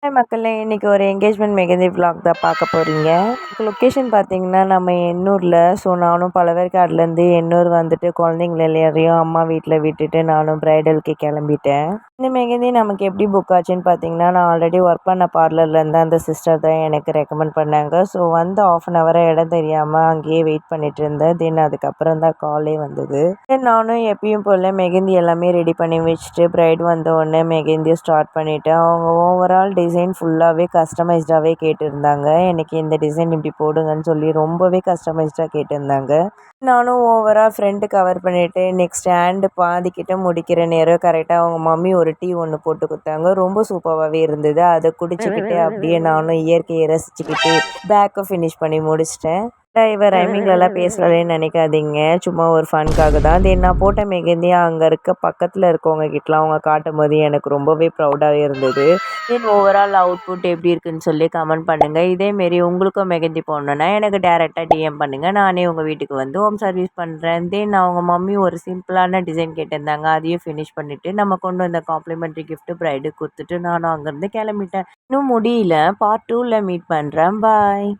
Hi மக்களே! இன்னைக்கு ஒரு என்கேஜ்மெண்ட் மெஹந்தி விலாக் தான் பார்க்க போறீங்க. லொக்கேஷன் பார்த்தீங்கன்னா, நம்ம எண்ணூர்ல. ஸோ நானும் பழவேற்காடுலேருந்து எண்ணூர் வந்துட்டு குழந்தைங்கள எல்லாரையும் அம்மா வீட்ல விட்டுட்டு நானும் பிரைடலுக்கு கிளம்பிட்டேன். இந்த மெஹந்தி நமக்கு எப்படி புக் ஆச்சுன்னு பார்த்தீங்கன்னா, நான் ஆல்ரெடி ஒர்க் பண்ண பார்லர்லேருந்து அந்த சிஸ்டர் தான் எனக்கு ரெக்கமெண்ட் பண்ணாங்க. ஸோ வந்து ஆஃப் அன் ஹவராக இடம் தெரியாமல் அங்கேயே வெயிட் பண்ணிட்டு இருந்தேன். தென் அதுக்கப்புறம் தான் காலே வந்தது. தென் நானும் எப்பயும் போல் மெஹந்தி எல்லாமே ரெடி பண்ணி வச்சுட்டு பிரைட் வந்த உடனே மெஹந்தியை ஸ்டார்ட் பண்ணிவிட்டேன். அவங்க ஓவரால் டிசைன் ஃபுல்லாகவே கஸ்டமைஸ்டாகவே கேட்டிருந்தாங்க. எனக்கு இந்த டிசைன் இப்படி போடுங்கன்னு சொல்லி ரொம்பவே கஸ்டமைஸ்டாக கேட்டிருந்தாங்க. நானும் ஓவராக ஃப்ரண்ட் கவர் பண்ணிவிட்டு நெக்ஸ்ட் ஹேண்டு பாதிக்கிட்ட முடிக்கிற நேரம் கரெக்டாக அவங்க மம்மி ஒரு டீ ஒன்று போட்டு கொடுத்தாங்க. ரொம்ப சூப்பராகவே இருந்தது. அதை குடிச்சிக்கிட்டு அப்படியே நானும் இயற்கையை ரசிச்சுக்கிட்டு பேக்கை ஃபினிஷ் பண்ணி முடிச்சிட்டேன். இவ ரைமிங்லலாம் பேசுகிறாளேன்னு நினைக்காதீங்க. சும்மா ஒரு ஃபன்க்காக தான். தென் நான் போட்ட மெஹந்தி அங்கே இருக்க பக்கத்தில் இருக்கவங்க கிட்டலாம் அவங்க காட்டும்போது எனக்கு ரொம்பவே ப்ரௌடாகவே இருந்தது. தென் ஓவரால் அவுட்புட் எப்படி இருக்குன்னு சொல்லி கமெண்ட் பண்ணுங்கள். இதேமாரி உங்களுக்கும் மெஹந்தி போடணுன்னா எனக்கு டேரெக்டாக டிஎம் பண்ணுங்கள். நானே உங்கள் வீட்டுக்கு வந்து ஹோம் சர்வீஸ் பண்ணுறேன். தென் அவங்க மம்மி ஒரு சிம்பிளான டிசைன் கேட்டிருந்தாங்க. அதையும் ஃபினிஷ் பண்ணிவிட்டு நம்ம கொண்டு வந்த காம்ப்ளிமெண்ட்ரி கிஃப்ட்டு ப்ரைடுக்கு கொடுத்துட்டு நானும் அங்கேருந்து கிளம்பிட்டேன். இன்னும் முடியல. பார்ட் 2ல மீட் பண்ணுறேன். பாய்.